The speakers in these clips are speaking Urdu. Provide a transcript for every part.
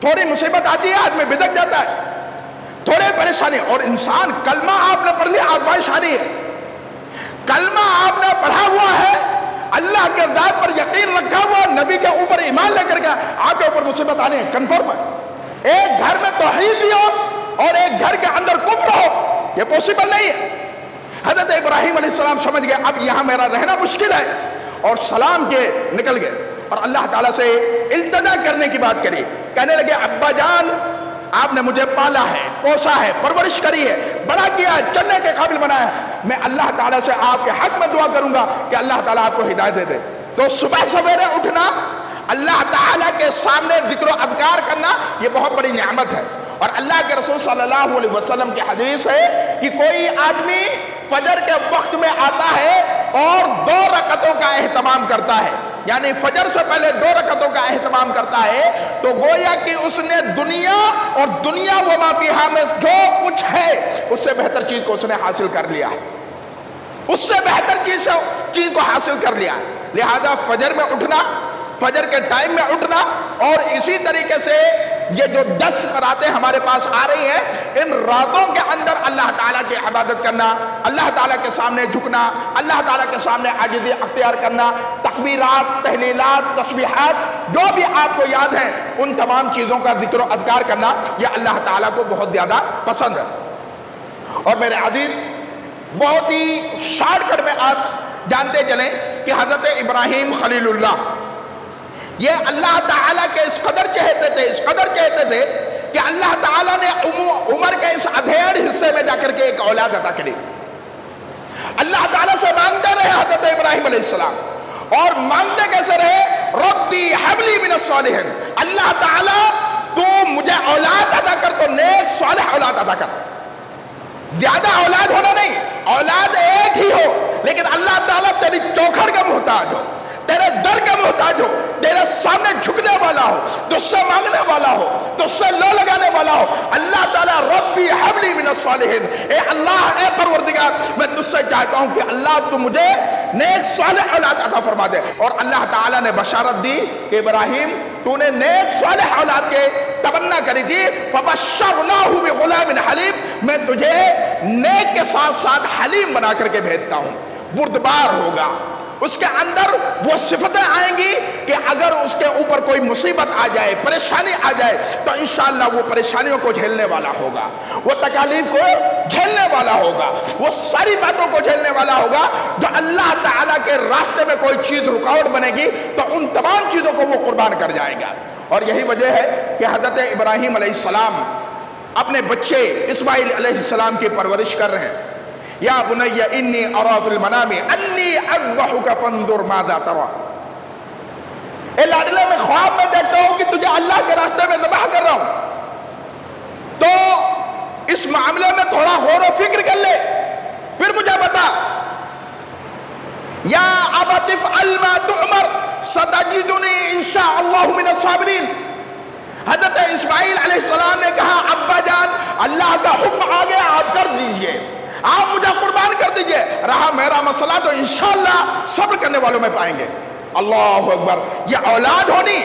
تھوڑی مصیبت آتی ہے آدمی بدک جاتا ہے، تھوڑے پریشانی، اور انسان کلمہ آپ نے پڑھ لیا آزمائش آنی ہے، کلمہ آپ نے پڑھا ہوا ہے، اللہ کے ذات پر یقین رکھا ہوا، نبی کے اوپر ایمان لے کر کے آپ کے اوپر مصیبت آنی ہے، کنفرم ہے۔ ایک گھر میں توحید بھی ہو اور ایک گھر کے اندر کفر ہو، یہ پوسیبل نہیں ہے۔ حضرت ابراہیم علیہ السلام سمجھ گئے اب یہاں میرا رہنا مشکل ہے، اور سلام کے نکل گئے اور اللہ تعالیٰ سے التجا کرنے کی بات کری، کہنے لگے ابا جان آپ نے مجھے پالا ہے، پوسا ہے، پرورش کری ہے، بڑا کیا ہے، چلنے کے قابل بنایا ہے، میں اللہ تعالیٰ سے آپ کے حق میں دعا کروں گا کہ اللہ تعالیٰ آپ کو ہدایت دے دے۔ تو صبح سویرے اٹھنا، اللہ تعالیٰ کے سامنے ذکر و اذکار کرنا، یہ بہت بڑی نعمت ہے۔ اور اللہ کے رسول صلی اللہ علیہ وسلم کی حدیث ہے کہ کوئی آدمی فجر کے وقت میں آتا ہے اور 2 رکعتوں کا اہتمام کرتا ہے، یعنی فجر سے پہلے 2 رکعتوں کا اہتمام کرتا ہے، تو گویا کہ اس نے دنیا اور دنیا و ما فیہا میں جو کچھ ہے اس سے بہتر چیز کو اس نے حاصل کر لیا ہے، اس سے بہتر چیز کو حاصل کر لیا ہے۔ لہذا فجر میں اٹھنا، فجر کے ٹائم میں اٹھنا، اور اسی طریقے سے یہ جو 10 راتیں ہمارے پاس آ رہی ہیں، ان راتوں کے اندر اللہ تعالیٰ کی عبادت کرنا، اللہ تعالیٰ کے سامنے جھکنا، اللہ تعالیٰ کے سامنے عاجزی اختیار کرنا، تکبیرات، تحلیلات، تسبیحات جو بھی آپ کو یاد ہیں ان تمام چیزوں کا ذکر و اذکار کرنا، یہ اللہ تعالیٰ کو بہت زیادہ پسند ہے۔ اور میرے عزیز، بہت ہی شارٹ کٹ میں آپ جانتے چلیں کہ حضرت ابراہیم خلیل اللہ یہ اللہ تعالیٰ کے اس قدر چاہتے تھے کہ اللہ تعالیٰ نے عمر کے اس ادھیڑ حصے میں جا کر کے ایک اولاد عطا کری۔ اللہ تعالیٰ سے مانگتے رہے حضرت ابراہیم علیہ السلام، اور مانگتے کیسے رہے؟ ربی حب لی من الصالحین، اللہ تعالیٰ تو مجھے اولاد عطا کر، تو نیک صالح اولاد عطا کر۔ زیادہ اولاد ہونا نہیں، اولاد ایک ہی ہو، لیکن اللہ تعالیٰ تیری چوکھڑ کا محتاج ہو، تیرے در کا محتاج ہو، تیرے سامنے جھکنے والا ہو، تجھ سے مانگنے والا ہو، تجھ سے لو لگانے والا ہو۔ اللہ تعالیٰ ربی حب لی من الصالحین، اے اللہ، اے پروردگار، میں تجھ سے چاہتا ہوں کہ اللہ تو مجھے نیک صالح اولاد عطا فرما دے۔ اور اللہ تعالیٰ نے بشارت دی کہ ابراہیم تو نے نیک صالح اولاد کے تمنا کری تھی، فبشرناہ بغلام حلیم، میں تجھے نیک کے ساتھ ساتھ حلیم بنا کر کے بھیجتا ہوں، بردبار ہوگا، اس کے اندر وہ صفتیں آئیں گی کہ اگر اس کے اوپر کوئی مصیبت آ جائے، پریشانی آ جائے، تو انشاءاللہ وہ پریشانیوں کو جھیلنے والا ہوگا، وہ تکالیف کو جھیلنے والا ہوگا، وہ ساری باتوں کو جھیلنے والا ہوگا۔ جو اللہ تعالیٰ کے راستے میں کوئی چیز رکاوٹ بنے گی تو ان تمام چیزوں کو وہ قربان کر جائے گا۔ اور یہی وجہ ہے کہ حضرت ابراہیم علیہ السلام اپنے بچے اسماعیل علیہ السلام کی پرورش کر رہے ہیں۔ یا بنی انی ارا فی المنام انی اذبحک فانظر ماذا تری، اے لاڈلے میں خواب میں دیکھتا ہوں کہ تجھے اللہ کے راستے میں ذبح کر رہا ہوں، تو اس معاملے میں تھوڑا غور و فکر کر لے، پھر مجھے بتا۔ یا ابت افعل ما تؤمر ستجدنی انشاء اللہ من الصابرین۔ حضرت اسماعیل علیہ السلام نے کہا ابا جان اللہ کا حکم آ گیا، آپ کر دیجئے، آپ مجھے قربان کر دیجئے، رہا میرا مسئلہ تو انشاءاللہ صبر کرنے والوں میں پائیں گے۔ اللہ اکبر، یہ اولاد ہونی،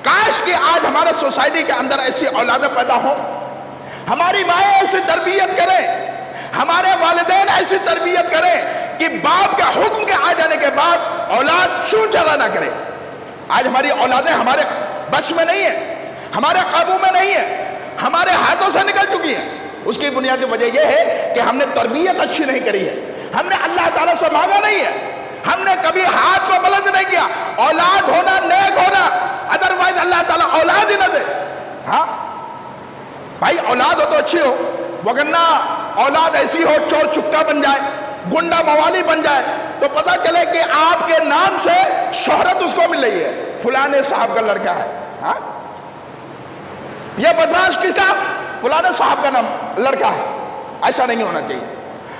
کاش کہ آج ہمارے سوسائٹی کے اندر ایسی اولادیں پیدا ہوں، ہماری مائیں ایسی تربیت کریں، ہمارے والدین ایسی تربیت کریں کہ باپ کے حکم کے آ جانے کے بعد اولاد چوں چرا نہ کرے۔ آج ہماری اولادیں ہمارے بس میں نہیں ہیں، ہمارے قابو میں نہیں ہیں، ہمارے ہاتھوں سے نکل چکی ہیں۔ اس کی بنیادی وجہ یہ ہے کہ ہم نے تربیت اچھی نہیں کری ہے، ہم نے اللہ تعالیٰ سے مانگا نہیں ہے، ہم نے کبھی ہاتھ کو بلند نہیں کیا۔ اولاد ہونا نیک ہونا، ادروائز اللہ تعالیٰ اولاد ہی نہ دے۔ ہاں بھائی، اولاد ہو تو اچھی ہو، وگرنہ اولاد ایسی ہو چور چکا بن جائے، گنڈا موالی بن جائے، تو پتہ چلے کہ آپ کے نام سے شہرت اس کو مل رہی ہے، فلانے صاحب کا لڑکا ہے۔ ہاں، یہ بدماش کس کا؟ فلانے صاحب کا نام لڑکا ہے۔ ایسا نہیں ہونا چاہیے۔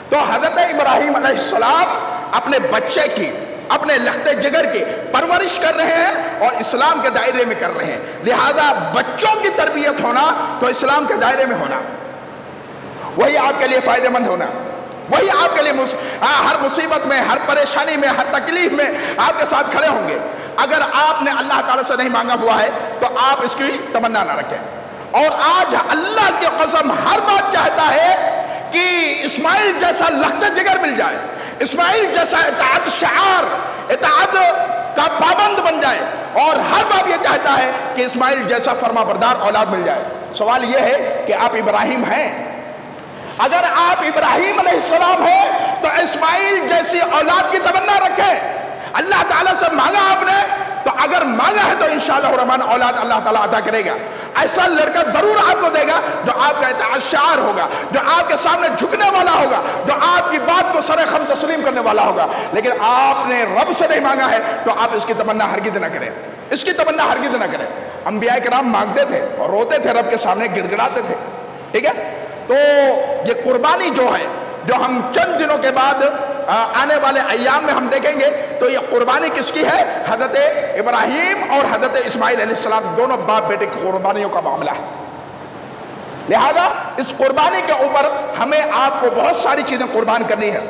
تو حضرت ابراہیم علیہ السلام اپنے بچے کی، اپنے لخت جگر کی پرورش کر رہے ہیں اور اسلام کے دائرے میں کر رہے ہیں۔ لہذا بچوں کی تربیت ہونا تو اسلام کے دائرے میں ہونا، وہی آپ کے لیے فائدہ مند ہونا، وہی آپ کے لیے ہر مصیبت میں، ہر پریشانی میں، ہر تکلیف میں آپ کے ساتھ کھڑے ہوں گے۔ اگر آپ نے اللہ تعالیٰ سے نہیں مانگا ہوا ہے تو آپ اس کی تمنا نہ رکھیں. اور آج اللہ کی قسم ہر بات چاہتا ہے کہ اسماعیل جیسا لخت جگر مل جائے، اسماعیل جیسا اطاعت شعار، اطاعت کا پابند بن جائے، اور ہر باپ یہ چاہتا ہے کہ اسماعیل جیسا فرما بردار اولاد مل جائے. سوال یہ ہے کہ آپ ابراہیم ہیں؟ اگر آپ ابراہیم علیہ السلام ہیں تو اسماعیل جیسی اولاد کی تمنا رکھیں. اللہ تعالیٰ سے مانگا آپ نے تو اگر مانگا ہے تو انشاءاللہ الرحمن اولاد اللہ تعالیٰ عطا کرے گا. ایسا لڑکا ضرور آپ کو دے گا جو آپ کا اطاعت شعار ہوگا، جو آپ کے سامنے جھکنے والا ہوگا، جو آپ کی بات کو سر خم تسلیم کرنے والا ہوگا. لیکن آپ نے رب سے نہیں مانگا ہے تو آپ اس کی تمنا ہرگز نہ کریں، اس کی تمنا ہرگز نہ کریں. انبیاء کرام مانگتے تھے اور روتے تھے رب کے سامنے، گڑ گڑاتے تھے. ٹھیک ہے، تو یہ قربانی جو ہے جو ہم چند دنوں کے بعد آنے والے ایام میں ہم دیکھیں گے، تو یہ قربانی کس کی ہے؟ حضرت ابراہیم اور حضرت اسماعیل علیہ السلام دونوں باپ بیٹے کی قربانیوں کا معاملہ ہے. لہذا اس قربانی کے اوپر ہمیں آپ کو بہت ساری چیزیں قربان کرنی ہے.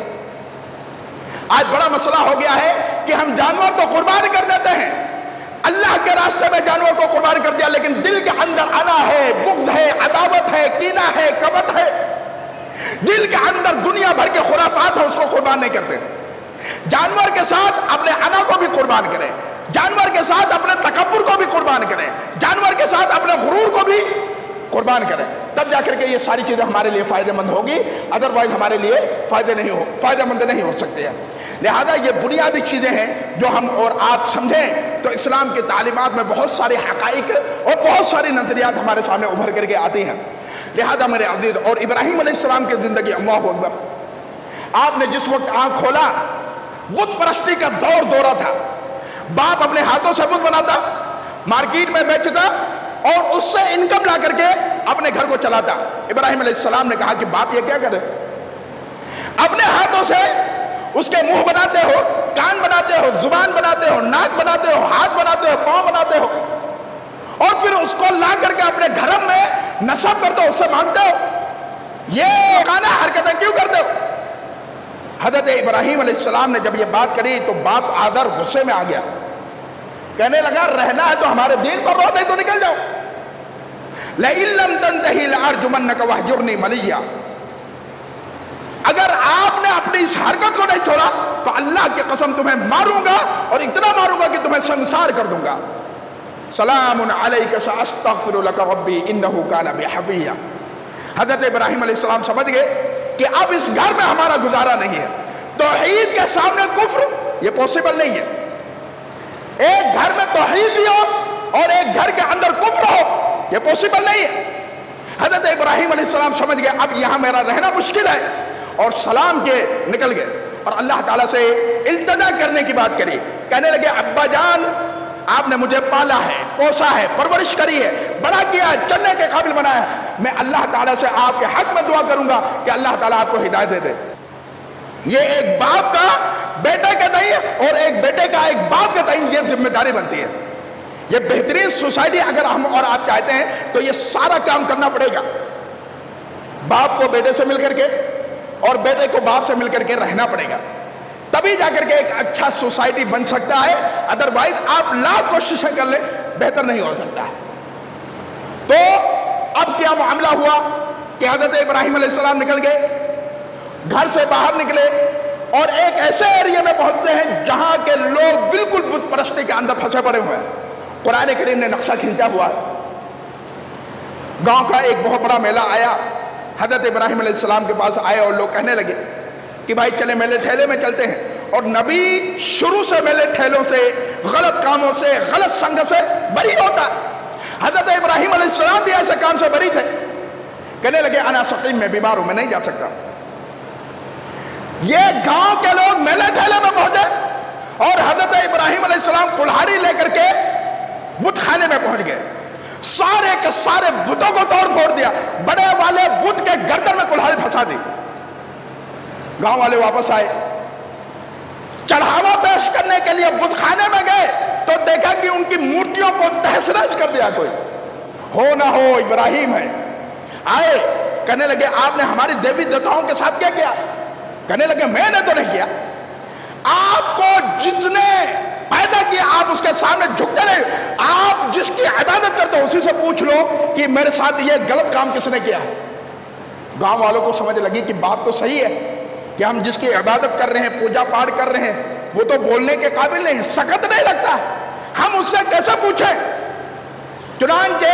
آج بڑا مسئلہ ہو گیا ہے کہ ہم جانور تو قربان کر دیتے ہیں، اللہ کے راستے میں جانور کو قربان کر دیا، لیکن دل کے اندر انا ہے، بغض ہے، عداوت ہے، کینہ ہے، کبت ہے، دل کے اندر دنیا بھر کے خرافات ہیں، اس کو قربان نہیں کرتے. جانور کے ساتھ اپنے انا کو بھی قربان کریں، جانور کے ساتھ اپنے تکبر کو بھی قربان کریں، جانور کے ساتھ اپنے غرور کو بھی قربان کریں، تب جا کر کے یہ ساری چیزیں ہمارے لیے فائدہ مند ہوگی، ادروائز ہمارے لیے فائدہ مند نہیں ہو سکتے ہیں. لہذا یہ بنیادی چیزیں ہیں جو ہم اور آپ سمجھیں تو اسلام کی تعلیمات میں بہت سارے حقائق اور بہت ساری نظریات ہمارے سامنے ابھر کر کے آتی ہیں. لہذا میرے عزیز، اور ابراہیم علیہ السلام کی زندگی، اللہ اکبر، آپ نے جس وقت آنکھ کھولا بت پرستی کا دورہ تھا. باپ اپنے ہاتھوں سے بت بناتا، مارکیٹ میں بیچتا اور اس سے انکم لا کر کے اپنے گھر کو چلاتا. ابراہیم علیہ السلام نے کہا کہ باپ یہ کیا کرے؟ اپنے ہاتھوں سے اس کے منہ بناتے ہو، کان بناتے ہو، زبان بناتے ہو، ناک بناتے ہو، ہاتھ بناتے ہو، پاؤں بناتے ہو، اور پھر اس کو لا کر کے اپنے گھر میں نصب کرتے ہو، اس سے مانگتے ہو. یہ کانا حرکتیں کیوں کرتے ہو؟ حضرت ابراہیم علیہ السلام نے جب یہ بات کری تو باپ آدر غصے میں آ گیا، کہنے لگا رہنا ہے تو ہمارے دین پر رہو، نہیں تو نکل جاؤ. لَإِن لَّمْ تَنْتَهِ لَأَرْجُمَنَّكَ وَاهْجُرْنِي مَلِيًّا. اگر آپ نے اپنی اس حرکت کو نہیں چھوڑا تو اللہ کی قسم تمہیں ماروں گا، اور اتنا ماروں گا کہ تمہیں سنسار کر دوں گا. سلام علیک ساستغفر لک ربی انہ کان بی حفیہ. حضرت ابراہیم علیہ السلام سمجھ گئے کہ اب اس گھر میں ہمارا گزارا نہیں ہے. توحید کے سامنے کفر یہ پاسبل نہیں ہے. ایک گھر میں توحید بھی ہو اور ایک گھر کے اندر کفر ہو، یہ پاسبل نہیں ہے. حضرت ابراہیم علیہ السلام سمجھ گئے اب یہاں میرا رہنا مشکل ہے، اور سلام کے نکل گئے اور اللہ تعالیٰ سے التجا کرنے کی بات کری. کہنے لگے ابا جان، آپ نے مجھے پالا ہے، پوسا ہے، پرورش کری ہے، بڑا کیا ہے، چلنے کے قابل بنایا ہے. میں اللہ تعالیٰ سے آپ کے حق میں دعا کروں گا کہ اللہ تعالیٰ آپ کو ہدایت دے دے. یہ ایک باپ کا بیٹے کے تئیں اور ایک بیٹے کا ایک باپ کے تئیں یہ ذمہ داری بنتی ہے. یہ بہترین سوسائٹی اگر ہم اور آپ چاہتے ہیں تو یہ سارا کام کرنا پڑے گا. باپ کو بیٹے سے مل کر کے اور بیٹے کو باپ سے مل کر کے رہنا پڑے گا، تبھی جا کر کے ایک اچھا سوسائٹی بن سکتا ہے. ادروائز آپ لاکھ کوششیں کر لیں، بہتر نہیں ہو سکتا ہے. تو اب کیا معاملہ ہوا کہ حضرت ابراہیم علیہ السلام نکل گئے، گھر سے باہر نکلے اور ایک ایسے ایریے میں پہنچتے ہیں جہاں کے لوگ بالکل بت پرستی کے اندر پھنسے پڑے ہوئے ہیں. قرآن کریم نے نقشہ کھینچا ہوا. گاؤں کا ایک بہت بڑا میلہ آیا، حضرت ابراہیم علیہ السلام کے پاس آئے اور لوگ کہنے لگے کہ بھائی چلے میلے ٹھیلے میں چلتے ہیں. اور نبی شروع سے میلے ٹھیلوں سے، غلط کاموں سے، غلط سنگ سے بری ہوتا. حضرت ابراہیم علیہ السلام بھی ایسے کام سے بری تھے. کہنے لگے انا سقیم، میں بیمار ہوں، میں نہیں جا سکتا. یہ گاؤں کے لوگ میلے ٹھیلے میں پہنچے اور حضرت ابراہیم علیہ السلام کلہاڑی لے کر کے بت خانے میں پہنچ گئے. سارے کے سارے بتوں کو توڑ پھوڑ دیا، بڑے والے بت کے گردن میں کلہاڑی پھنسا دی. گاؤں والے واپس آئے، چڑھاوا پیش کرنے کے لیے بت خانے میں گئے تو دیکھا کہ ان کی مورتیوں کو تہس نہس کر دیا. کوئی ہو نہ ہو ابراہیم ہے. آئے، کہنے لگے آپ نے ہماری دیوی دیوتاؤں کے ساتھ کیا کیا؟ کہنے لگے میں نے تو نہیں کیا. آپ کو جس نے پیدا کیا، آپ اس کے سامنے جھکتے رہے۔ آپ جس کی عبادت کرتے ہو اسی سے پوچھ لو کہ میرے ساتھ یہ غلط کام کس نے کیا ہے۔ گاؤں والوں کو سمجھ لگی کہ بات تو صحیح ہے کہ ہم جس کی عبادت کر رہے ہیں، پوجا پاٹ کر رہے ہیں، وہ تو بولنے کے قابل نہیں، سخت نہیں لگتا، ہم اس سے کیسے پوچھیں؟ چنانچہ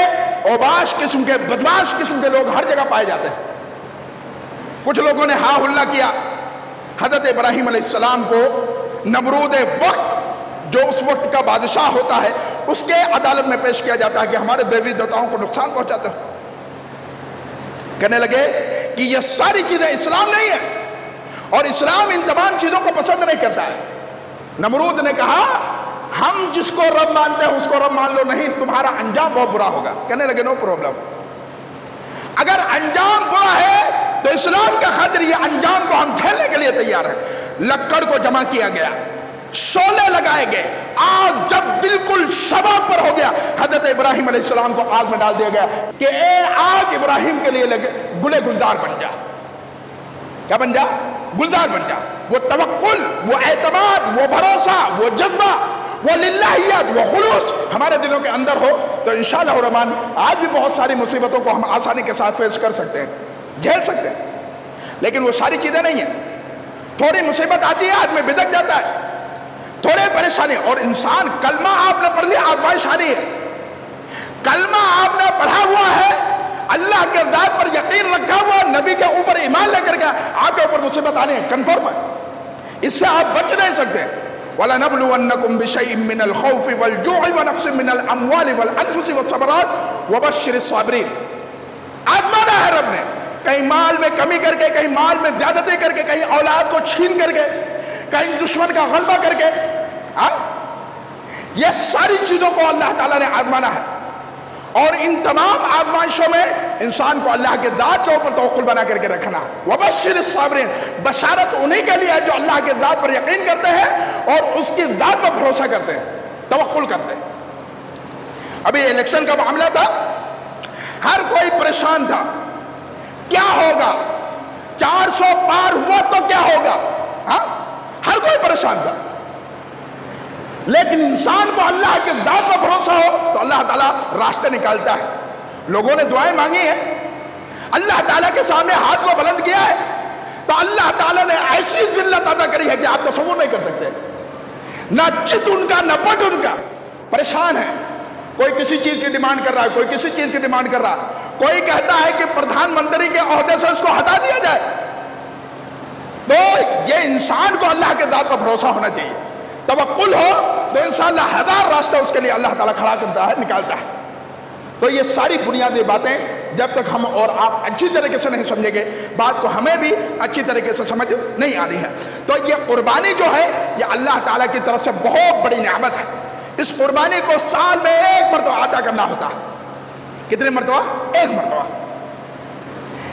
اوباش قسم کے، بدماش قسم کے لوگ ہر جگہ پائے جاتے ہیں۔ کچھ لوگوں نے ہاں ہلا کیا، حضرت ابراہیم علیہ السلام کو نمرود وقت، جو اس وقت کا بادشاہ ہوتا ہے، اس کے عدالت میں پیش کیا جاتا ہے کہ ہمارے دیوی دیوتاؤں کو نقصان پہنچاتے ہو۔ کہنے لگے کہ یہ ساری چیزیں اسلام نہیں ہے، اور اسلام ان تمام چیزوں کو پسند نہیں کرتا ہے۔ نمرود نے کہا ہم جس کو رب مانتے ہیں اس کو رب مان لو، نہیں تمہارا انجام بہت برا ہوگا۔ کہنے لگے نو پرابلم، اگر انجام برا ہے تو اسلام کا خاطر یہ انجام کو ہم جھیلنے کے لیے تیار ہیں۔ لکڑ کو جمع کیا گیا، شعلے لگائے گئے، آگ جب بالکل شباب پر ہو گیا، حضرت ابراہیم علیہ السلام کو آگ میں ڈال دیا گیا کہ اے آگ ابراہیم کے لیے لگے گلے گلزار بن جا۔ کیا بن جا؟ گلزار بن جا۔ وہ توکل، وہ اعتماد، وہ بھروسہ، وہ جذبہ، وہ للہیت، وہ خلوص ہمارے دلوں کے اندر ہو تو انشاءاللہ الرحمن آج بھی بہت ساری مصیبتوں کو ہم آسانی کے ساتھ فیس کر سکتے ہیں، جھیل سکتے ہیں۔ لیکن وہ ساری چیزیں نہیں ہیں۔ تھوڑی مصیبت آتی ہے آدمی بدک جاتا ہے، تھوڑے پریشانی، اور انسان کلمہ آپ نے پڑھ لیا آزمائش آنی ہے۔ کلمہ آپ نے پڑھا ہوا ہے، اللہ کے ذات پر یقین رکھا ہوا، نبی کے اوپر ایمان لے کر کے آپ کے اوپر مصیبت آنی ہے، کنفرم ہے، اس سے آپ بچ نہیں سکتے۔ وَلَنَبْلُوَنَّكُمْ بِشَيْءٍ مِّنَ الْخَوْفِ وَالْجُوعِ وَنَقْصٍ مِّنَ الْأَمْوَالِ وَالْأَنفُسِ وَالثَّمَرَاتِ وَبَشِّرِ الصَّابِرِينَ۔ آزمانا ہے رب نے، کہیں مال میں کمی کر کے، کہیں مال میں زیادتی کر کے، کہیں اولاد کو چھین کر کے، کہیں دشمن کا غلبہ کر کے، یہ ساری چیزوں کو اللہ تعالیٰ نے آزمانا ہے، اور ان تمام آزمائشوں میں انسان کو اللہ کے ذات کے اوپر توکل بنا کر کے رکھنا۔ وَبَشِّرِ الصَّابِرِينَ، بشارت انہی کے لیے ہے جو اللہ کے ذات پر یقین کرتے ہیں اور اس کی ذات پر بھروسہ کرتے ہیں، توکل کرتے ہیں۔ ابھی الیکشن کا معاملہ تھا، ہر کوئی پریشان تھا، کیا ہوگا؟ 400 پار ہوا تو کیا ہوگا؟ ہر کوئی پریشان تھا، لیکن انسان کو اللہ کے ذات پر بھروسہ ہو تو اللہ تعالیٰ راستے نکالتا ہے۔ لوگوں نے دعائیں مانگی ہیں، اللہ تعالیٰ کے سامنے ہاتھ کو بلند کیا ہے تو اللہ تعالیٰ نے ایسی ذلت عطا کری ہے کہ آپ تصور نہیں کر سکتے، نہ چت ان کا نہ پٹ ان کا، پریشان ہے۔ کوئی کسی چیز کی ڈیمانڈ کر رہا ہے، کوئی کسی چیز کی ڈیمانڈ کر رہا ہے، کوئی کہتا ہے کہ پردھان منتری کے عہدے سے اس کو ہٹا دیا جائے۔ تو یہ انسان کو اللہ کے ذات پر بھروسہ ہونا چاہیے، توکل ہو تو انشاءاللہ ہزار راستہ اس کے لیے اللہ تعالیٰ کھڑا کرتا ہے، نکالتا ہے۔ تو یہ ساری بنیادی باتیں جب تک ہم اور آپ اچھی طریقے سے نہیں سمجھیں گے، بات کو ہمیں بھی اچھی طریقے سے سمجھ نہیں آنی ہے۔ تو یہ قربانی جو ہے یہ اللہ تعالیٰ کی طرف سے بہت بڑی نعمت ہے۔ اس قربانی کو سال میں ایک مرتبہ عطا کرنا ہوتا ہے۔ کتنے مرتبہ؟ ایک مرتبہ۔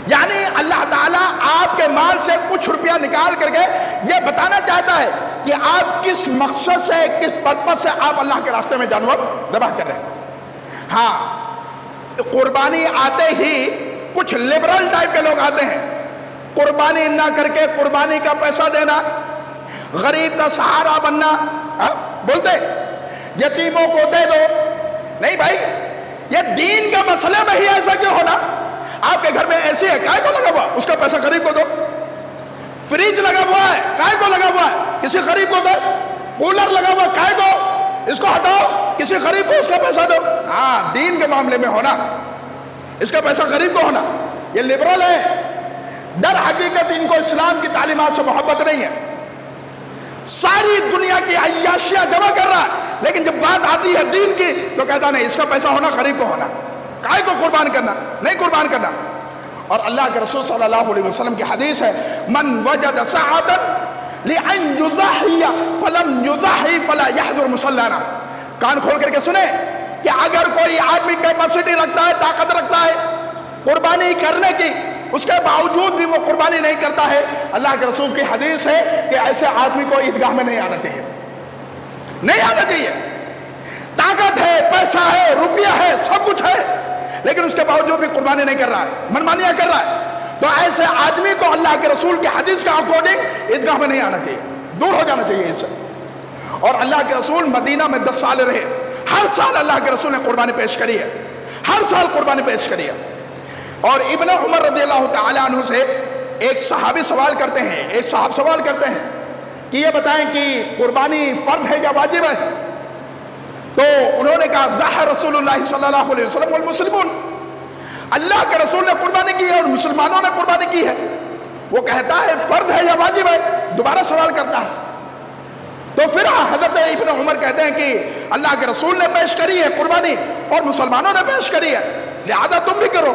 یعنی اللہ تعالیٰ آپ کے مال سے کچھ روپیہ نکال کر کے یہ بتانا چاہتا ہے کہ آپ کس مقصد سے، کس پرپس سے آپ اللہ کے راستے میں جانور ذبح کر رہے ہیں۔ ہاں، قربانی آتے ہی کچھ لبرل ٹائپ کے لوگ آتے ہیں، قربانی نہ کر کے قربانی کا پیسہ دینا، غریب کا سہارا بننا، بولتے یتیموں کو دے دو۔ نہیں بھائی، یہ دین کے مسئلے میں ہی ایسا کیوں ہونا؟ آپ کے گھر میں ایسی ہے، کائے کو لگا ہوا، اس کا پیسہ غریب کو دو۔ فریج لگا ہوا ہے، کائے کو لگا ہوا ہے، کسی غریب کو دو۔ کولر لگا ہوا، کائے کو، اس کو ہٹاؤ، کسی غریب کو اس کا پیسہ دو۔ ہاں، دین کے معاملے میں ہونا، اس کا پیسہ غریب کو ہونا، یہ لبرل ہے۔ در حقیقت ان کو اسلام کی تعلیمات سے محبت نہیں ہے، ساری دنیا کی عیاشیاں جمع کر رہا ہے، لیکن جب بات آتی ہے دین کی تو کہتا نہیں، اس کا پیسہ ہونا غریب کو ہونا، کائے کو قربان کرنا، نہیں قربان کرنا۔ اور اللہ کے رسول صلی اللہ علیہ وسلم کی حدیث ہے، من وجد سعادًا لأن يضحي فلم يضحي فلا يحضر مصلانا۔ کان کھول کر کے سنیں کہ اگر کوئی آدمی کیپیسٹی رکھتا ہے، طاقت رکھتا ہے قربانی کرنے کی، اس کے باوجود بھی وہ قربانی نہیں کرتا ہے، اللہ کے رسول کی حدیث ہے کہ ایسے آدمی کو عیدگاہ میں نہیں آنا چاہیے، نہیں آنا چاہیے۔ طاقت ہے، پیسہ ہے، روپیہ ہے، سب کچھ ہے، لیکن اس کے باوجود بھی قربانی نہیں کر رہا ہے، منمانیاں کر رہا ہے، تو ایسے آدمی کو اللہ کے رسول کی حدیث کے اکارڈنگ عیدگاہ میں نہیں آنا چاہیے، دور ہو جانا چاہیے اس سے۔ اور اللہ کے رسول مدینہ میں 10 سال رہے. ہر سال اللہ کے رسول نے قربانی پیش کری ہے، ہر سال قربانی پیش کری ہے. اور ابن عمر رضی اللہ تعالیٰ عنہ سے ایک صحابی سوال کرتے ہیں، ایک صاحب سوال کرتے ہیں کہ یہ بتائیں کہ قربانی فرض ہے یا واجب ہے؟ تو انہوں نے کہا ضحى رسول اللہ صلی اللہ علیہ وسلم والمسلمون، اللہ کے رسول نے قربانی کی ہے اور مسلمانوں نے قربانی کی ہے. وہ کہتا ہے فرض ہے یا واجب ہے؟ دوبارہ سوال کرتا ہے. تو پھر حضرت ابن عمر کہتے ہیں کہ اللہ کے رسول نے پیش کری ہے قربانی اور مسلمانوں نے پیش کری ہے، لہذا تم بھی کرو.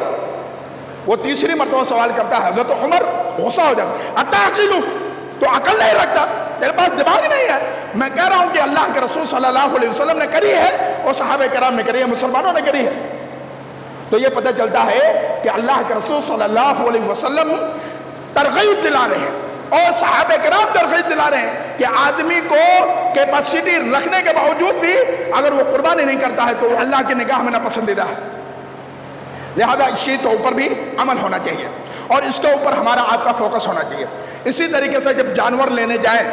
وہ تیسری مرتبہ سوال کرتا ہے. حضرت عمر غصہ ہو جاتا، اتعقل، تو عقل نہیں رکھتا، تیرے پاس دماغ نہیں ہے. میں کہہ رہا ہوں کہ اللہ کے رسول صلی اللہ علیہ وسلم نے کری ہے اور صحابہ کرام نے کری ہے، مسلمانوں نے کری ہے. تو یہ پتہ چلتا ہے کہ اللہ کے رسول صلی اللہ علیہ وسلم ترغیب دلا رہے ہیں اور صحابہ کرام ترغیب دلا رہے ہیں کہ آدمی کو کیپیسٹی رکھنے کے باوجود بھی اگر وہ قربانی نہیں کرتا ہے تو اللہ کی نگاہ میں ناپسندیدہ ہے. لہذا اس چیز کے اوپر بھی عمل ہونا چاہیے اور اس کے اوپر ہمارا آپ کا فوکس ہونا چاہیے. اسی طریقے سے جب جانور لینے جائیں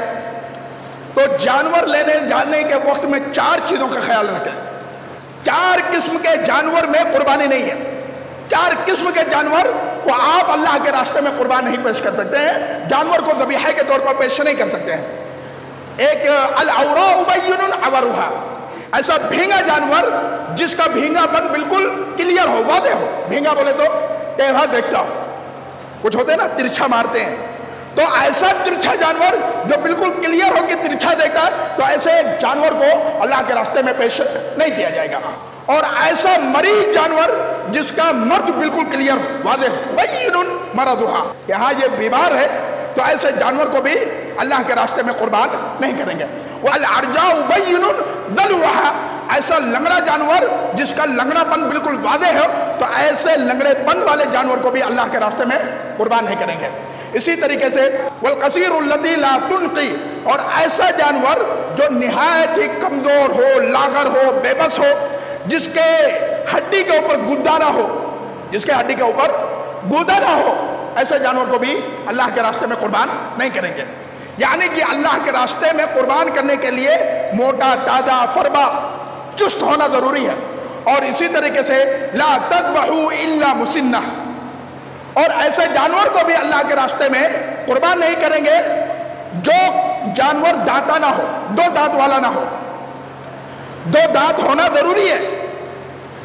تو جانور لینے جانے کے وقت میں 4 چیزوں کا خیال رکھیں. 4 قسم کے جانور میں قربانی نہیں ہے. 4 قسم کے جانور کو آپ اللہ کے راستے میں قربان نہیں پیش کر سکتے ہیں، جانور کو ذبیحہ کے طور پر پیش نہیں کر سکتے ہیں. ایک العوراء بین عورها، ایسا بھینگا جانور جس کا بھینگا پن بالکل کلیئر ہو، واضح ہو. بھینگا بولے تو ٹیڑھا دیکھتا ہو، کچھ ہوتے ہیں نا ترچھا مارتے ہیں، تو ایسا ترچھا جانور جو بالکل کلیئر ہو کہ ترچھا دیکھتا ہے تو ایسے جانور کو اللہ کے راستے میں پیش نہیں کیا جائے گا. اور ایسا مریض جانور جس کا مرض بالکل کلیئر ہو، واضح ہو، بین مرضھا، کہ ہاں یہ بیمار ہے، تو ایسے جانور کو بھی اللہ کے راستے میں قربان نہیں کریں گے. والعرجاء بین ذلوھا، ایسا لنگڑا جانور جس کا لنگڑا پن بالکل واضح ہو تو ایسے لنگڑے پن والے جانور کو بھی اللہ کے راستے میں قربان نہیں کریں گے. اسی طریقے سے والقصیر الذی لا تنقی، اور ایسا جانور جو نہایت ہی کمزور ہو، لاغر ہو، بے بس ہو، جس کے ہڈی کے اوپر گدا نہ ہو، جس کے ہڈی کے اوپر گدا نہ ہو، ایسے جانور کو بھی اللہ کے راستے میں قربان نہیں کریں گے. یعنی کہ اللہ کے راستے میں قربان کرنے کے لیے موٹا، تازہ، فربا، چست ہونا ضروری ہے. اور اسی طریقے سے لا تذبحوا الا مسنہ، اور ایسے جانور کو بھی اللہ کے راستے میں قربان نہیں کریں گے جو جانور دانتا نہ ہو، 2 دانت والا نہ ہو. 2 دانت ہونا ضروری ہے.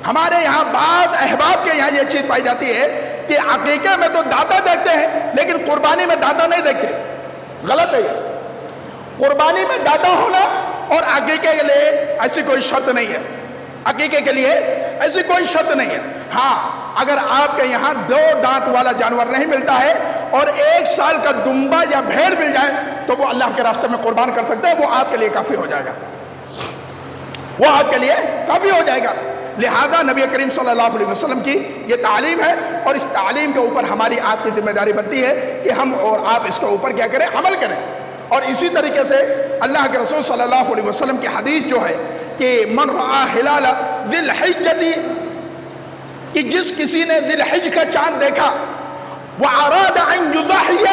ہمارے یہاں بعض احباب کے یہاں یہ چیز پائی جاتی ہے کہ عقیقے میں تو دانتا دیکھتے ہیں لیکن قربانی میں دانتا نہیں دیکھتے. غلط ہے یہ. قربانی میں دانتا ہونا اور عقیقے کے لیے ایسی کوئی شرط نہیں ہے. عقیقے کے لیے ایسی کوئی شرط نہیں ہے. ہاں اگر آپ کے یہاں 2 دانت والا جانور نہیں ملتا ہے اور 1 سال کا دمبا یا بھیڑ مل جائے تو وہ اللہ کے راستے میں قربان کر سکتے ہیں، وہ آپ کے لیے کافی ہو جائے گا، وہ آپ کے لیے کافی ہو جائے گا. لہذا نبی کریم صلی اللہ علیہ وسلم کی یہ تعلیم ہے اور اس تعلیم کے اوپر ہماری آپ کی ذمہ داری بنتی ہے کہ ہم اور آپ اس کے اوپر کیا کریں، عمل کریں. اور اسی طریقے سے اللہ کے رسول صلی اللہ علیہ وسلم کی حدیث جو ہے کہ من رآ ہلال ذی الحجۃ، کہ جس کسی نے ذی الحج کا چاند دیکھا، واراد ان یضحی،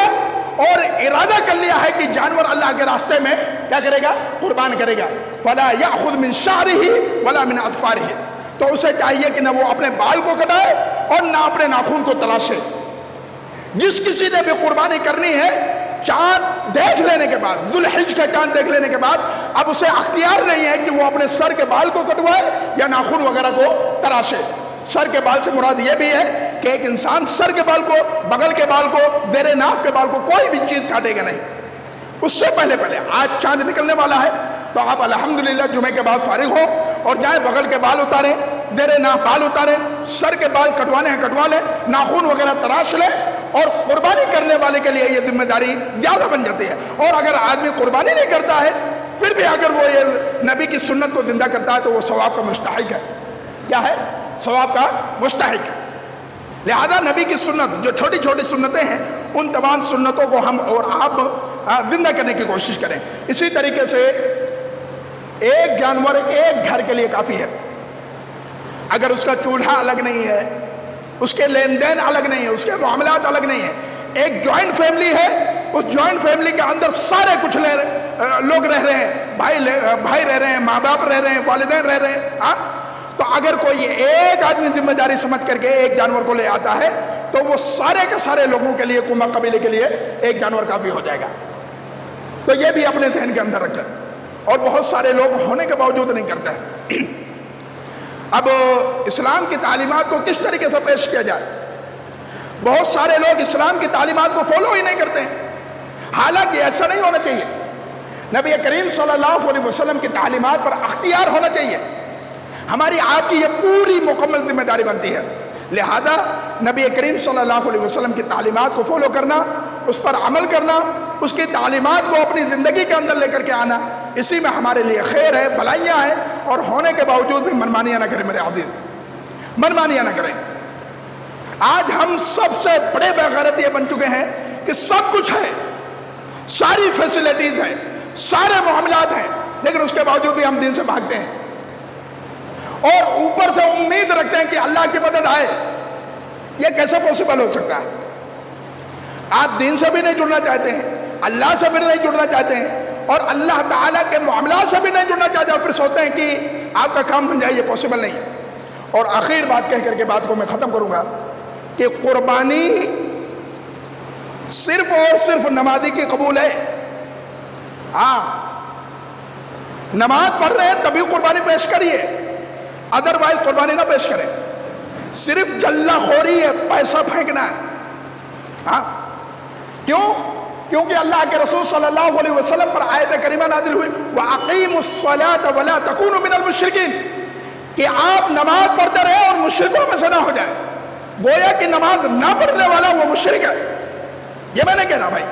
اور ارادہ کر لیا ہے کہ جانور اللہ کے راستے میں کیا کرے گا، قربان کرے گا، فلا یأخذ من شعرہ ولا من اظفارہ، تو اسے چاہیے کہ نہ وہ اپنے بال کو کٹائے اور نہ اپنے ناخن کو تراشے. جس کسی نے بھی قربانی کرنی ہے چاند دیکھ لینے کے بعد، ذو الحج کا چاند دیکھ لینے کے بعد اب اسے اختیار نہیں ہے کہ وہ اپنے سر کے بال کو کٹوائے یا ناخن وغیرہ کو تراشے. سر کے بال سے مراد یہ بھی ہے کہ ایک انسان سر کے بال کو، بغل کے بال کو، زیر ناف کے بال کو کوئی بھی چیز کاٹے گا نہیں. اس سے پہلے آج چاند نکلنے والا ہے تو آپ الحمدللہ جمعے کے بعد فارغ ہو اور جائیں بغل کے بال اتاریں، زیر ناف بال اتاریں، سر کے بال کٹوانے ہیں کٹوا لیں، ناخن وغیرہ تراش لیں، اور قربانی کرنے والے کے لیے یہ ذمہ داری زیادہ بن جاتی ہے. اور اگر آدمی قربانی نہیں کرتا ہے پھر بھی اگر وہ یہ نبی کی سنت کو زندہ کرتا ہے تو وہ ثواب کا مستحق ہے. کیا ہے؟ ثواب کا مستحق ہے. لہذا نبی کی سنت جو چھوٹی چھوٹی سنتیں ہیں ان تمام سنتوں کو ہم اور آپ زندہ کرنے کی کوشش کریں. اسی طریقے سے ایک جانور ایک گھر کے لیے کافی ہے. اگر اس کا چولہا الگ نہیں ہے، اس کے لین دین الگ نہیں ہے، اس کے معاملات الگ نہیں ہیں، ایک جوائنٹ فیملی ہے، اس جوائنٹ فیملی کے اندر سارے کچھ لوگ رہ رہے ہیں، بھائی رہ رہے ہیں، ماں باپ رہ رہے ہیں، والدین رہ رہے ہیں، ہاں؟ تو اگر کوئی ایک آدمی ذمہ داری سمجھ کر کے ایک جانور کو لے آتا ہے تو وہ سارے کے سارے لوگوں کے لیے، کنبہ قبیلے کے لیے ایک جانور کافی ہو جائے گا۔ تو یہ بھی اپنے ذہن کے اندر رکھیں، اور بہت سارے لوگ ہونے کے باوجود نہیں کرتے ہیں۔ اب اسلام کی تعلیمات کو کس طریقے سے پیش کیا جائے؟ بہت سارے لوگ اسلام کی تعلیمات کو فالو ہی نہیں کرتے ہیں، حالانکہ ایسا نہیں ہونا چاہیے۔ نبی کریم صلی اللہ علیہ وسلم کی تعلیمات پر اختیار ہونا چاہیے، ہماری آپ کی یہ پوری مکمل ذمہ داری بنتی ہے۔ لہذا نبی کریم صلی اللہ علیہ وسلم کی تعلیمات کو فالو کرنا، اس پر عمل کرنا، اس کی تعلیمات کو اپنی زندگی کے اندر لے کر کے آنا، اسی میں ہمارے لیے خیر ہے، بھلائیاں ہیں، اور ہونے کے باوجود بھی منمانیاں نہ کریں میرے عزیز، منمانیاں نہ کریں۔ آج ہم سب سے بڑے بےغیرت یہ بن چکے ہیں کہ سب کچھ ہے، ساری فیسلٹیز ہیں، سارے معاملات ہیں، لیکن اس کے باوجود بھی ہم دین سے بھاگتے ہیں اور اوپر سے امید رکھتے ہیں کہ اللہ کی مدد آئے۔ یہ کیسے پوسیبل ہو سکتا ہے؟ آپ دین سے بھی نہیں جڑنا چاہتے ہیں، اللہ سے بھی نہیں جڑنا چاہتے ہیں، اور اللہ تعالیٰ کے معاملات سے بھی نہیں جڑنا چاہتے ہیں، پھر سوچتے ہیں کہ آپ کا کام بن جائے۔ یہ پوسیبل نہیں ہے۔ اور آخر بات کہہ کر کے بات کو میں ختم کروں گا کہ قربانی صرف اور صرف نمازی کی قبول ہے۔ ہاں، نماز پڑھ رہے ہیں تبھی قربانی پیش کریے، ادروائز قربانی نہ پیش کریں۔ صرف جلہ خوری ہے، پیسہ پھینکنا ہے۔ ہاں، کیوں؟ کیونکہ اللہ کے رسول صلی اللہ علیہ وسلم پر آیت کریمہ نازل ہوئی وَأَقِيمُوا الصَّلَاةَ وَلَا تَكُونُوا مِنَ الْمُشْرِكِينَ، کہ آپ نماز پڑھتے رہے اور مشرکوں میں سے نہ ہو جائے۔ گویا کہ نماز نہ پڑھنے والا وہ مشرک ہے۔ یہ میں نے کہہ رہا بھائی،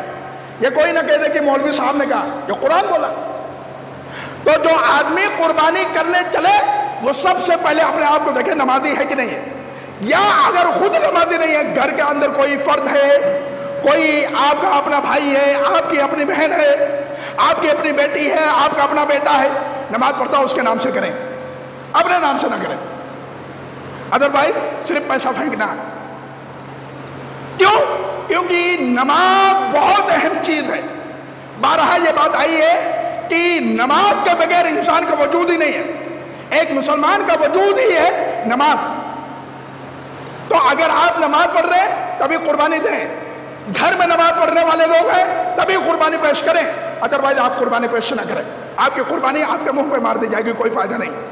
یہ کوئی نہ کہہ دے کہ مولوی صاحب نے کہا، یہ قرآن بولا۔ تو جو آدمی قربانی کرنے چلے وہ سب سے پہلے اپنے آپ کو دیکھے نمازی ہے کہ نہیں ہے، یا اگر خود نمازی نہیں ہے، گھر کے اندر کوئی فرد ہے، کوئی آپ کا اپنا بھائی ہے، آپ کی اپنی بہن ہے، آپ کی اپنی بیٹی ہے، آپ کا اپنا بیٹا ہے، نماز پڑھتا اس کے نام سے کریں، اپنے نام سے نہ کریں۔ ادروائز صرف پیسہ پھینکنا ہے۔ کیوں؟ کیونکہ نماز بہت اہم چیز ہے۔ بارہا یہ بات آئی ہے کہ نماز کے بغیر انسان کا وجود ہی نہیں ہے، ایک مسلمان کا وجود ہی ہے نماز۔ تو اگر آپ نماز پڑھ رہے ہیں تبھی قربانی دیں، گھر میں نماز پڑھنے والے لوگ ہیں تبھی قربانی پیش کریں، ادروائز آپ قربانی پیش نہ کریں، آپ کی قربانی آپ کے منہ پہ مار دی جائے گی، کوئی فائدہ نہیں۔